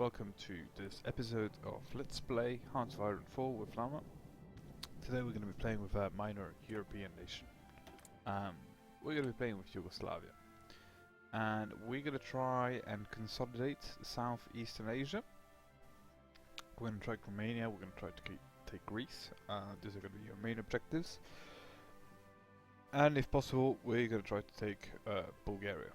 welcome to this episode of Let's Play HoI4 with Lama. Today we're going to be playing with a minor European nation. We're going to be playing with Yugoslavia. And we're going to try and consolidate Southeastern Asia. We're going to try Romania, we're going to try to take Greece. These are going to be our main objectives. And if possible, we're going to try to take Bulgaria.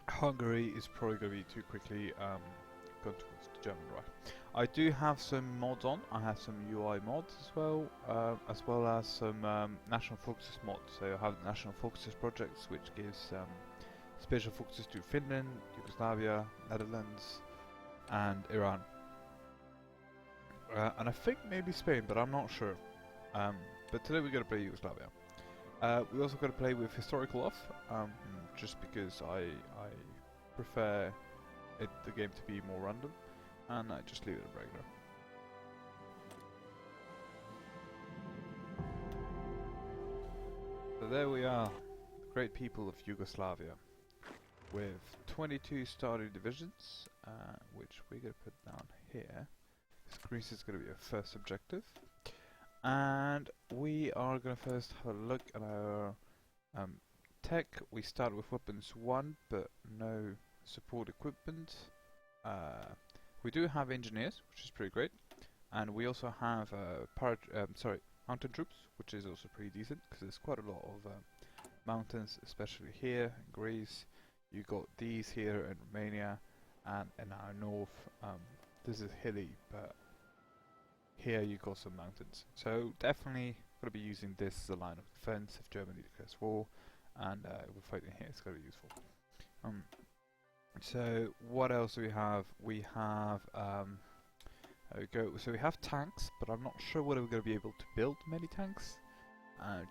Hungary is probably going to be too quickly going towards the German right. I do have some mods on. I have some UI mods as well as some national focuses mods. So I have the national focuses projects, which gives special focuses to Finland, Yugoslavia, Netherlands, and Iran. And I think maybe Spain, but I'm not sure. But today we're going to play Yugoslavia. We also got to play with historical off, just because I prefer the game to be more random, and I just leave it at regular. So there we are, the great people of Yugoslavia, with 22 starting divisions, which we're going to put down here. Greece is going to be our first objective. And we are going to first have a look at our tech. We start with weapons 1, but no support equipment. We do have engineers, which is pretty great, and we also have mountain troops, which is also pretty decent because there's quite a lot of mountains, especially here in Greece. You got these here in Romania, and in our north. This is hilly, but here you got some mountains, so definitely going to be using this as a line of defense if Germany declares war, and if we're fighting here, it's going to be useful. So what else do we have? We have there we go. So we have tanks, but I'm not sure whether we're going to be able to build many tanks,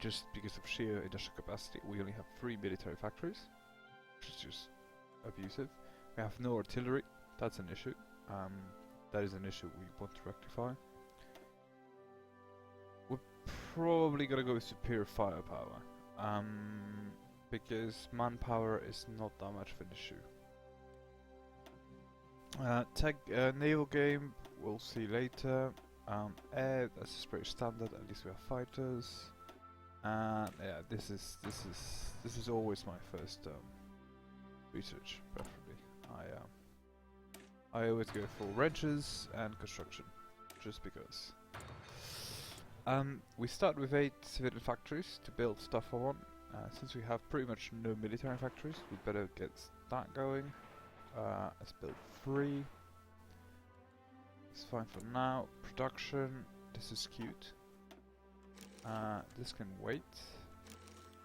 just because of sheer industrial capacity. We only have 3 military factories, which is just abusive. We have no artillery. That's an issue. That is an issue we want to rectify. Probably gonna go with superior firepower, because manpower is not that much of an issue. Naval game, we'll see later. Air, that's just pretty standard. At least we have fighters. Yeah, this is always my first research, preferably. I always go for wrenches and construction, just because. We start with 8 civilian factories to build stuff I want. Since we have pretty much no military factories, we better get that going. Let's build 3. It's fine for now. Production, this is cute. This can wait.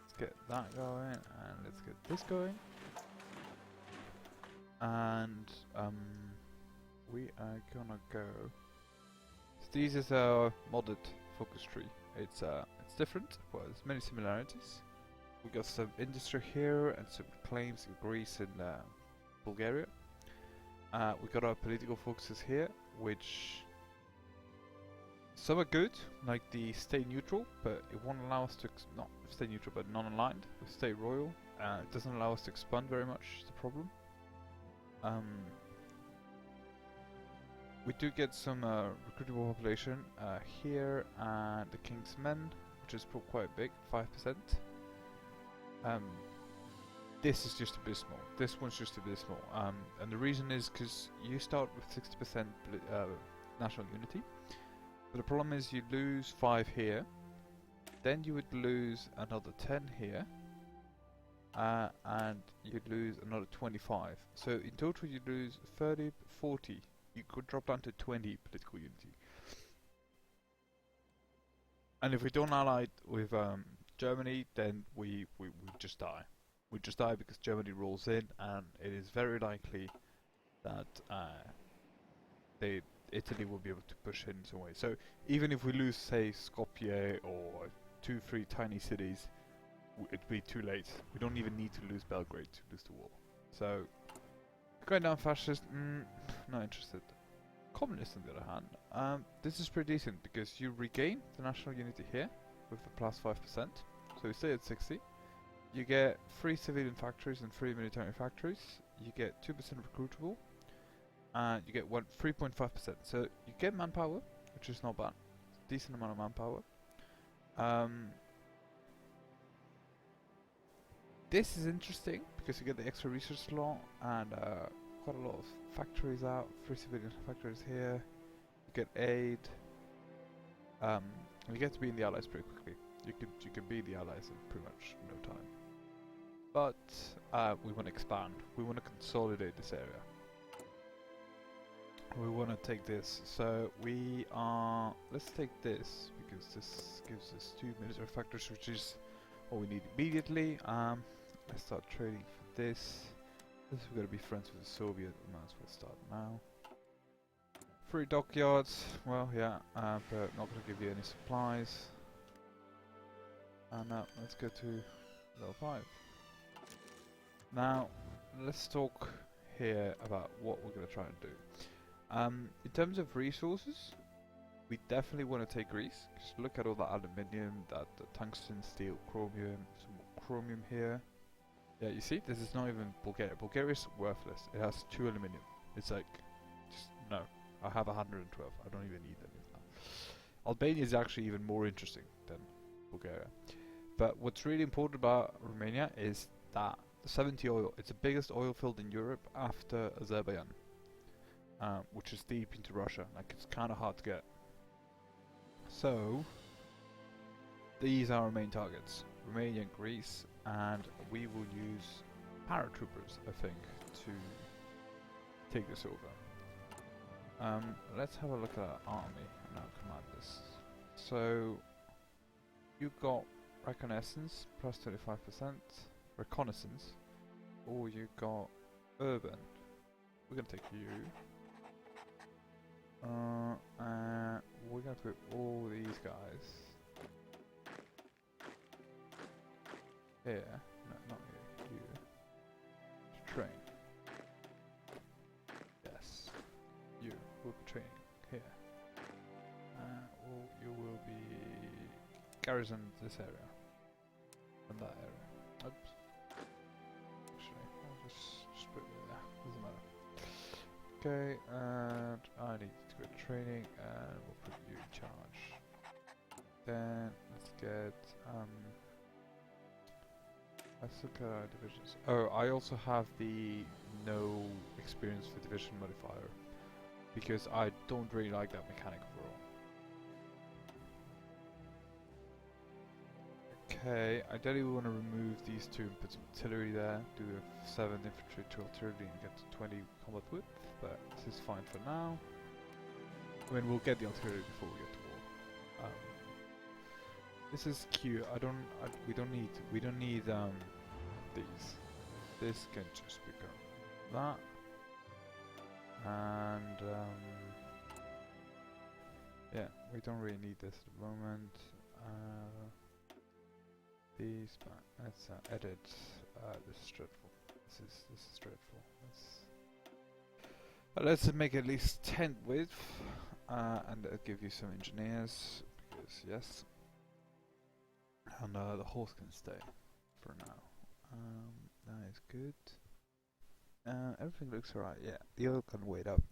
Let's get that going, and let's get this going. And we are gonna go. So this is our modded focus tree. It's different, but there's many similarities. We got some industry here and some claims in Greece and Bulgaria. We got our political focuses here, which some are good, like the stay neutral, but it won't allow us to not stay neutral, but non-aligned. We stay royal. It doesn't allow us to expand very much. Is the problem. We do get some recruitable population here, and the King's Men, which is quite big, 5%. This is just abysmal. This one's just abysmal. And the reason is because you start with 60% national unity, but the problem is you lose 5 here, then you would lose another 10 here, and you'd lose another 25. So in total you lose 30, 40. You could drop down to 20 political unity. And if we don't ally with Germany, then we just die. We just die because Germany rolls in, and it is very likely that Italy will be able to push in some way. So even if we lose, say, Skopje or 2-3 tiny cities, it'd be too late. We don't even need to lose Belgrade to lose the war. So going down fascist, not interested. Communist on the other hand, this is pretty decent because you regain the national unity here with the plus 5%, so we stay at 60. You get 3 civilian factories and 3 military factories. You get 2% recruitable. and you get 3.5%. So you get manpower, which is not bad. Decent amount of manpower. This is interesting because you get the extra research slot and quite a lot of factories out. 3 civilian factories here. You get aid. You get to be in the allies pretty quickly. You can be the allies in pretty much no time. But we want to expand. We want to consolidate this area. We want to take this. So we are. Let's take this because this gives us 2 military factories, which is what we need immediately. Let's start trading for this. This we're gonna be friends with the Soviet. We might as well start now. 3 dockyards. Well, yeah, but not gonna give you any supplies. And now let's go to level 5. Now let's talk here about what we're gonna try and do. In terms of resources, we definitely want to take Greece. Just look at all that aluminium, that the tungsten, steel, chromium, some more chromium here. Yeah, you see, this is not even Bulgaria. Bulgaria is worthless. It has 2 aluminium. It's like, just no. I have 112. I don't even need them. Albania is actually even more interesting than Bulgaria. But what's really important about Romania is that the 70 oil. It's the biggest oil field in Europe after Azerbaijan, which is deep into Russia. Like it's kind of hard to get. So these are our main targets: Romania and Greece. And we will use paratroopers, I think, to take this over. Let's have a look at our army and our commanders. So you got reconnaissance plus 25%, reconnaissance, or you got urban. We're gonna take you. We're gonna put all these guys here. No, not here. You. To train. Yes. You will be training here. You will be garrison this area and that area. Oops. Actually, I'll just put it there. Doesn't matter. Okay, and I need to go to training, and we'll put you in charge. Then let's get let's look at our divisions. Oh, I also have the no experience for division modifier because I don't really like that mechanic overall. Okay, ideally we want to remove these 2 and put some artillery there, do a 7 infantry, 2 artillery and get to 20 combat width, but this is fine for now. I mean, we'll get the artillery before we get to war. This is cute. We don't need these. This can just become that, and yeah, we don't really need this at the moment. These, but let's edit. This is dreadful. This is dreadful. Let's make at least 10 width, and give you some engineers because yes. And the horse can stay for now. That is good. Everything looks alright. Yeah, the oil can wait up.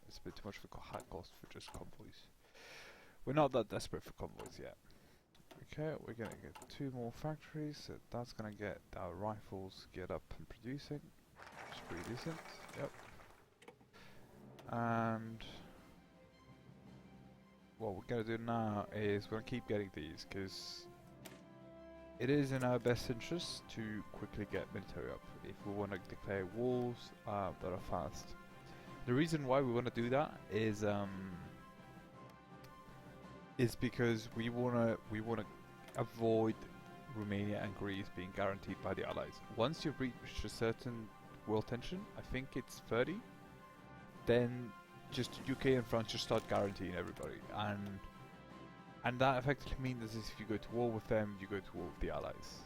It's a bit too much of a high cost for just convoys. We're not that desperate for convoys yet. Okay, we're gonna get 2 more factories. So that's gonna get our rifles geared up and producing. Which is pretty decent. Yep. And what we're gonna do now is we're gonna keep getting these because it is in our best interest to quickly get military up if we want to declare wars that are fast. The reason why we want to do that is because we wanna avoid Romania and Greece being guaranteed by the Allies. Once you've reached a certain world tension, I think it's 30, then just UK and France just start guaranteeing everybody, and that effectively means that if you go to war with them, you go to war with the Allies.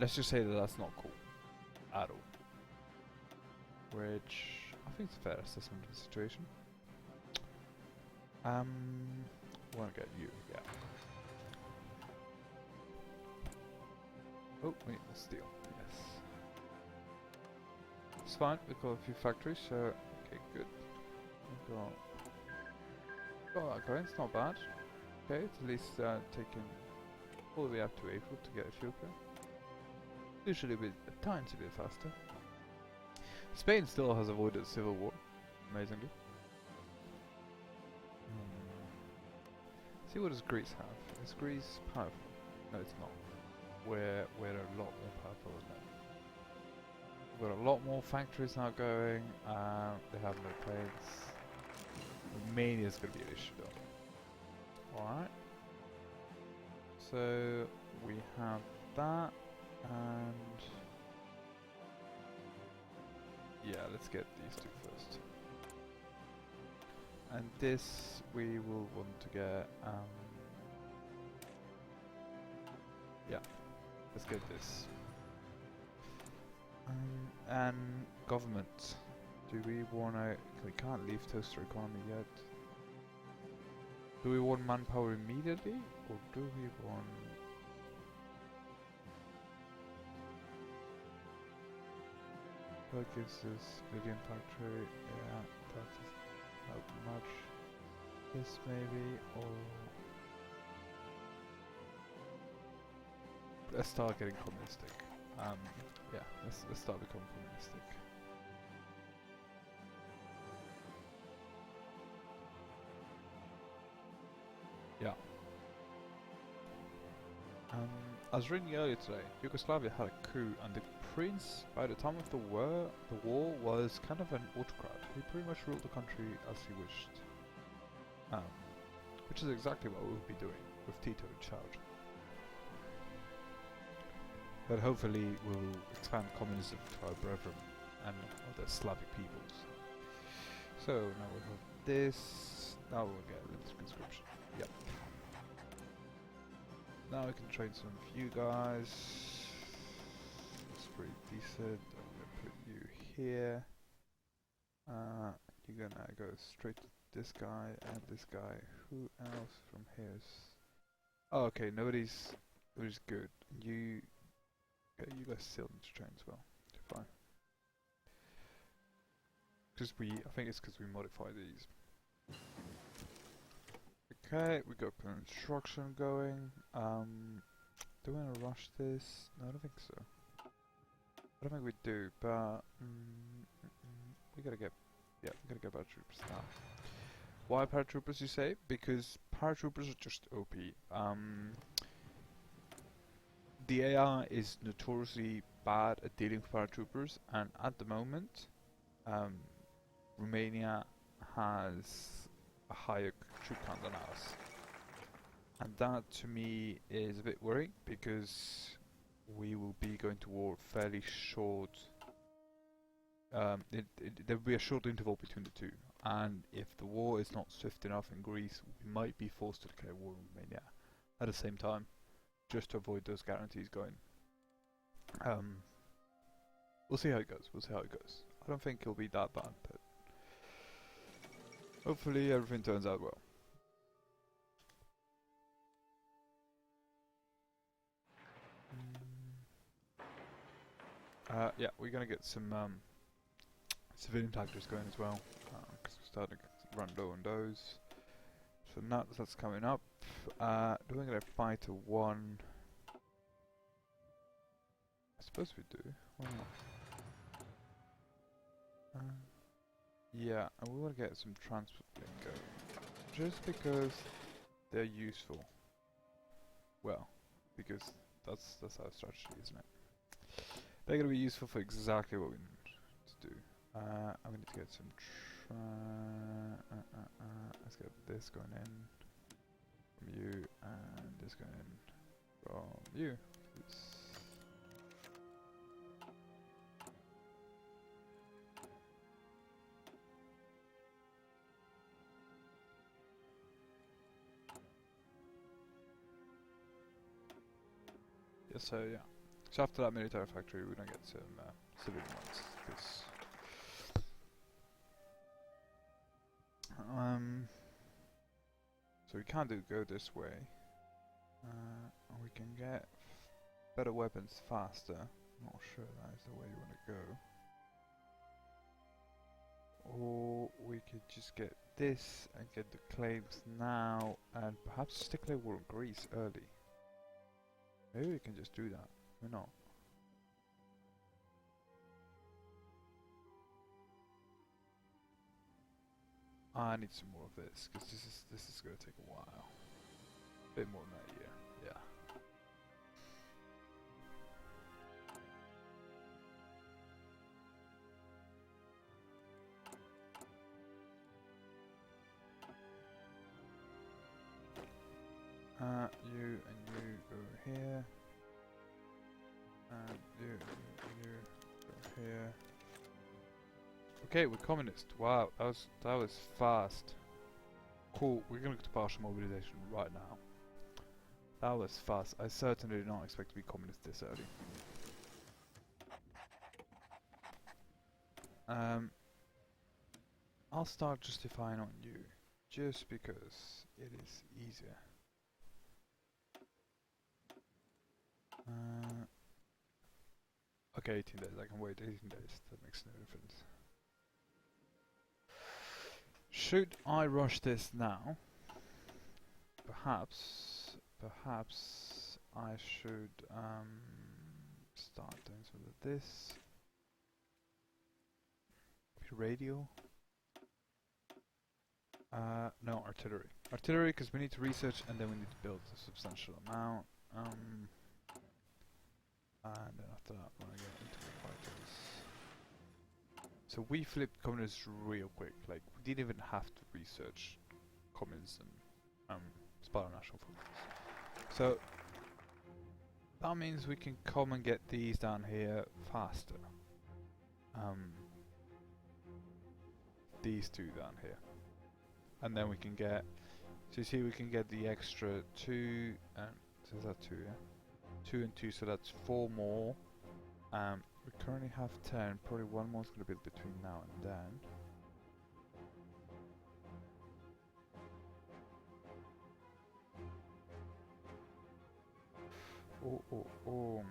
Let's just say that that's not cool at all. Which I think is a fair assessment of the situation. Wanna get you, yeah. Oh wait, the steel, yes. It's fine, we've got a few factories, so okay, good. We've got that going, it's not bad. Okay, it's at least taken all the way up to April to get Ethiopia. Usually a tiny bit faster. Spain still has avoided civil war, amazingly. See, what does Greece have? Is Greece powerful? No, it's not. We're a lot more powerful than them. We've got a lot more factories now going. They have no planes. Romania is going to be an issue though. Alright. So we have that, and yeah, let's get these two first. And this we will want to get, yeah, let's get this. And government. Do we wanna, we can't leave toaster economy yet. Do we want manpower immediately, or do we want... What gives this Lydian factory? Yeah, that is not much. This maybe, or... Let's start getting communistic. Yeah, let's start becoming communistic. Yeah. I was reading earlier today, Yugoslavia had a coup, and the prince, by the time of the war, was kind of an autocrat. He pretty much ruled the country as he wished. Which is exactly what we'll be doing, with Tito in charge. But hopefully we'll expand communism to our brethren and other Slavic peoples. So now we have this, now we'll get a little conscription. Yep. Now we can train some of you guys. It's pretty decent. I'm gonna put you here. You're gonna go straight to this guy and this guy. Who else from here's? Oh, okay. Nobody's good. You guys still need to train as well. Fine. Because I think it's because we modify these. Okay, we got construction going. Do we want to rush this? No, I don't think so. I don't think we do, but we gotta get paratroopers now. Why paratroopers, you say? Because paratroopers are just OP. The AI is notoriously bad at dealing with paratroopers, and at the moment, Romania has a higher troop count than ours. And that to me is a bit worrying, because we will be going to war fairly short. There will be a short interval between the two, and if the war is not swift enough in Greece, we might be forced to declare war in Romania at the same time, just to avoid those guarantees going. We'll see how it goes. I don't think it'll be that bad, but hopefully everything turns out well. Yeah, we're gonna get some civilian tactics going as well, because we're starting to run low on those. So now that's coming up. Do we get a fight to one? I suppose we do. Why not? Yeah, and we want to get some transport going, just because they're useful. Well, because that's our strategy, isn't it? They're going to be useful for exactly what we need to do. I'm going to get some let's get this going in from you, and this going in from you. Yeah, so yeah. So after that military factory, we're gonna get some civilian ones. So we can't go this way. We can get better weapons faster. Not sure that is the way you want to go. Or we could just get this and get the claims now and perhaps just declare war on Greece early. Maybe we can just do that. Why not? I need some more of this because this is gonna take a while. A bit more than that, yeah. You and you go here. And you go here. Okay, we're communist. Wow, that was fast. Cool, we're gonna go to partial mobilization right now. That was fast. I certainly did not expect to be communist this early. I'll start justifying on you, just because it is easier. Okay, 18 days. I can wait 18 days. That makes no difference. Should I rush this now? Perhaps I should start doing some of this. Radio? No, artillery. Artillery, because we need to research and then we need to build a substantial amount. And then after that, we're gonna get into the fighters. So we flipped communists real quick. Like, we didn't even have to research communism, Spartan national forces. So that means we can come and get these down here faster. These two down here, and then we can get. So you see, we can get the extra 2, and so is that 2? Yeah, 2 and 2. So that's 4 more. We currently have 10. Probably one more is going to be between now and then. Oh.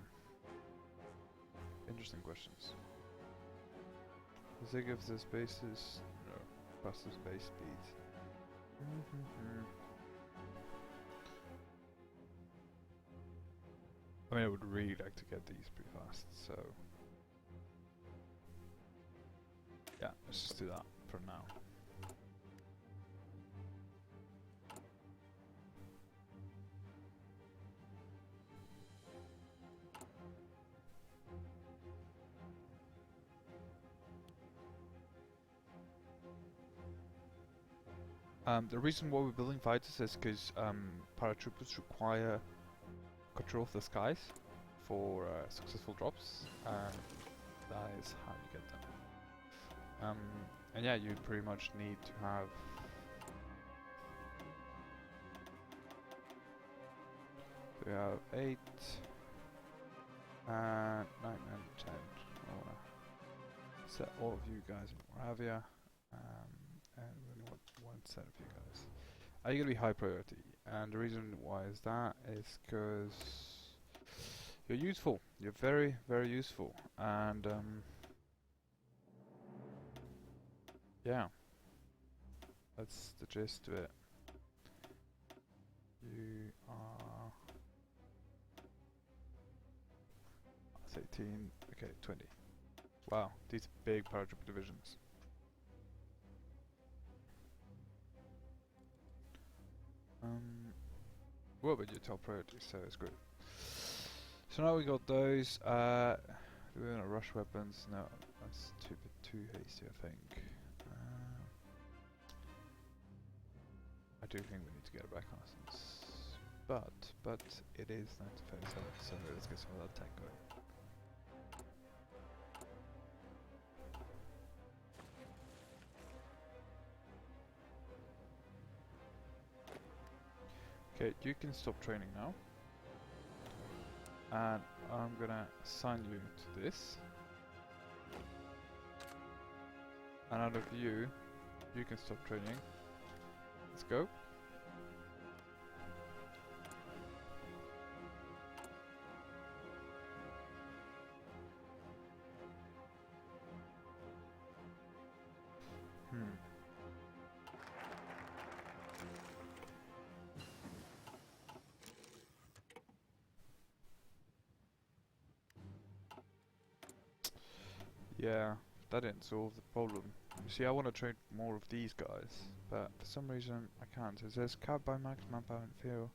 Interesting questions. Does it give the spaces? No. Faster space speeds. I mean, I would really like to get these pretty fast, so... yeah, let's just do that for now. The reason why we're building fighters is because paratroopers require control of the skies for successful drops, and that is how you get them. And yeah, you pretty much need to have... so we have 8, 9 and 10. I wanna set all of you guys in Moravia. And we want one set of you guys. Are you gonna be high priority? And the reason why is that is because you're useful. You're very, very useful. And yeah, that's the gist of it. You are... that's 18. Okay, 20. Wow, these big paratrooper divisions. What about your top priorities? So it's great. So now we got those. Do we want to rush weapons? No, that's too hasty, I think. I do think we need to get a back license, but it is 1937, so let's get some of that tech going. Okay, you can stop training now. And I'm gonna assign you to this. And out of you can stop training. Let's go. Hmm. Yeah, that didn't solve the problem. You see, I want to trade more of these guys, but for some reason I can't. It says card by max manpower and fuel.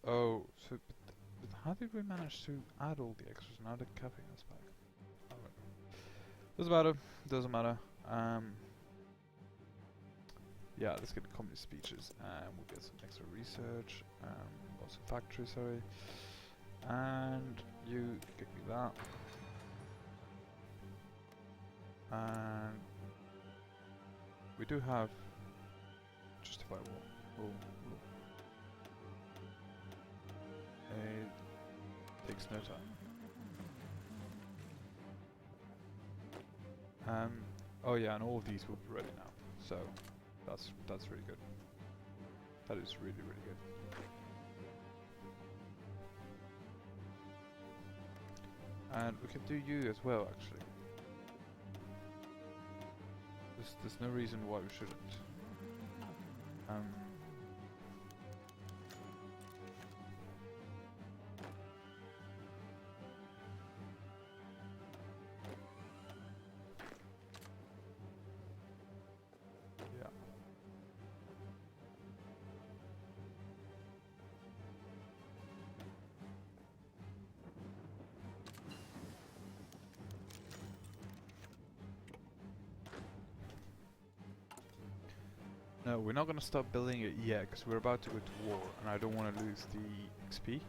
Oh, so but how did we manage to add all the extras now they're capping us back? I don't know. Doesn't matter. Doesn't matter. Yeah, let's get company speeches and we'll get some extra research. Also factory, sorry. And you give me that. And we do have justify war. It takes no time. Oh yeah, and all of these will be ready now. So that's really good. That is really good. And we can do you as well, actually. There's no reason why we shouldn't. Yeah. No, we're not going to start building it yet because we're about to go to war and I don't want to lose the XP.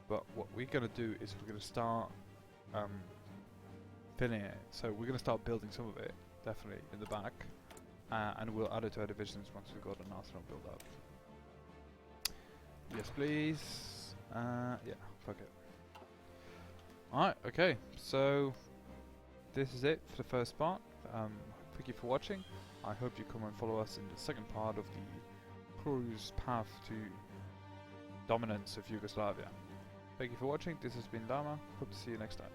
But what we're going to do is we're going to start filling it. So we're going to start building some of it, definitely, in the back. And we'll add it to our divisions once we've got an arsenal built up. Yes, please. Yeah, fuck it. Alright, okay. So, this is it for the first part. Thank you for watching. I hope you come and follow us in the second part of the cruise path to dominance of Yugoslavia. Thank you for watching. This has been Dama. Hope to see you next time.